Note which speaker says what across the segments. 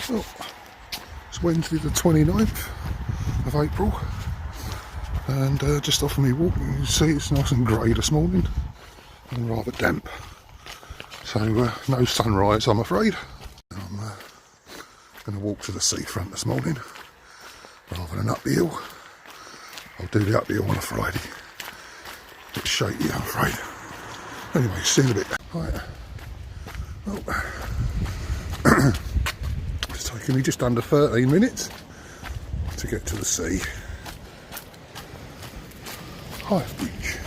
Speaker 1: Well, it's Wednesday the 29th of April, and just off me walk, you can see it's nice and grey this morning and rather damp, so no sunrise I'm afraid. I'm going to walk to the seafront this morning rather than up the hill. I'll do the up the hill on a Friday. A bit shaky I'm afraid. Anyway, see you in a bit. Right. Oh. It's taken me just under 13 minutes to get to the sea. HOOF beach.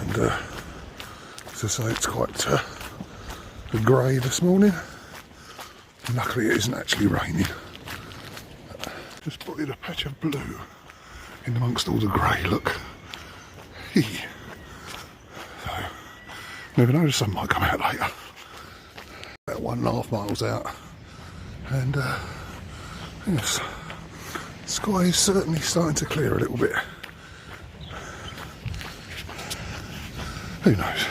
Speaker 1: And as I say, it's quite grey this morning. Luckily it isn't actually raining. Just spotted a patch of blue in amongst all the grey, look. So, never know, the sun might come out later. About 1.5 miles out, and yes, the sky is certainly starting to clear a little bit. Who knows,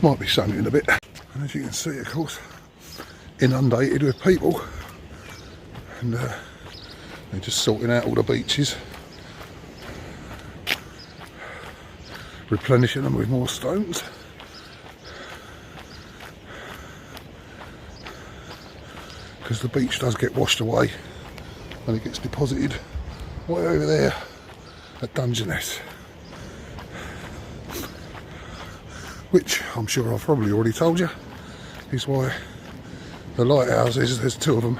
Speaker 1: might be sunny in a bit. And as you can see, of course, inundated with people, and they're just sorting out all the beaches, replenishing them with more stones. Because the beach does get washed away and it gets deposited way over there at Dungeness, which I'm sure I've probably already told you is why the lighthouses, there's 2 of them,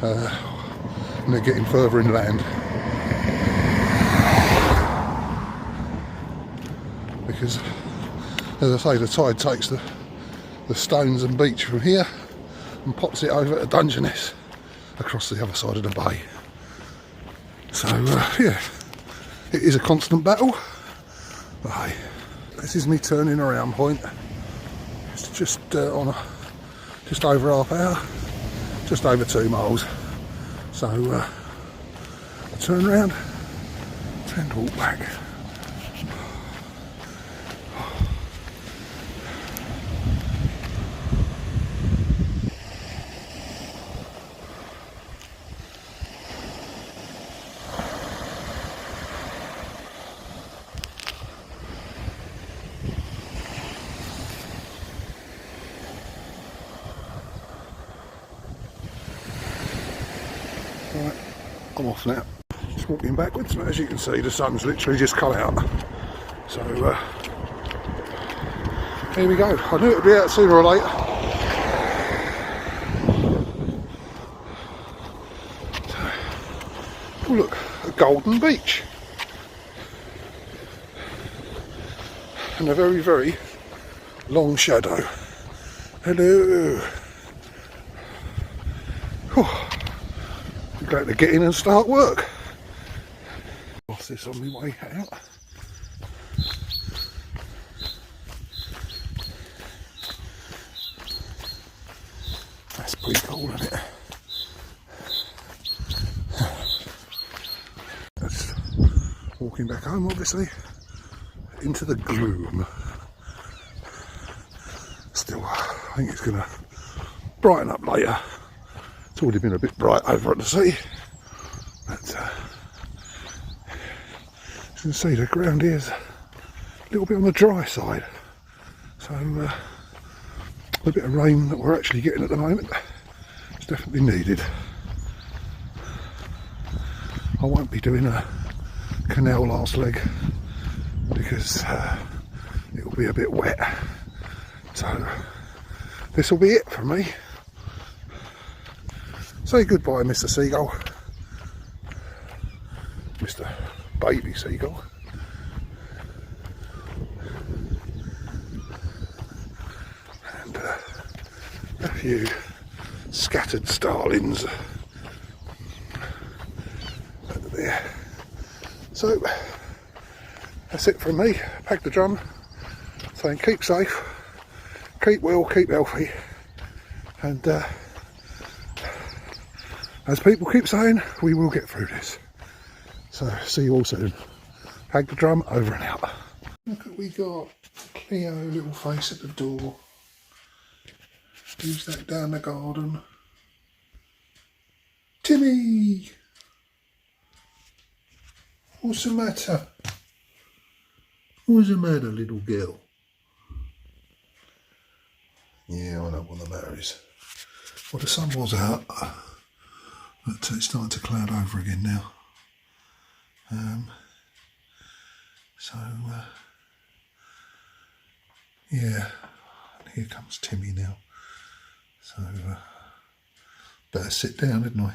Speaker 1: and they're getting further inland, because as I say, the tide takes the stones and beach from here and pops it over to Dungeness across the other side of the bay. So yeah, it is a constant battle, but hey, this is me turning around point. It's just on just over half hour, just over 2 miles. So I turn around and walk back. Right, I'm off now. Just walking backwards, but as you can see, the sun's literally just come out. So here we go. I knew it would be out sooner or later. So, oh look, a golden beach. And a very, very long shadow. Hello. Whew. Going to get in and start work. What's this on my way out? That's pretty cool, isn't it? That's walking back home, obviously, into the gloom. Still, I think it's going to brighten up later. It's already been a bit bright over at the sea, but as you can see, the ground here is a little bit on the dry side, so the bit of rain that we're actually getting at the moment is definitely needed. I won't be doing a canal last leg because it will be a bit wet, so this will be it for me. Say goodbye, Mr. Seagull. Mr. Baby Seagull. And a few scattered starlings over there. So that's it from me. Pack the drum, saying keep safe, keep well, keep healthy, and as people keep saying, we will get through this. So, see you all soon. Hag the drum, over and out. Look what we got. Cleo, little face at the door. Who's that down the garden? Timmy! What's the matter? What's the matter, little girl? Yeah, I know what the matter is. Well, the sun was out, but it's starting to cloud over again now. Yeah, here comes Timmy now. So, better sit down, didn't I?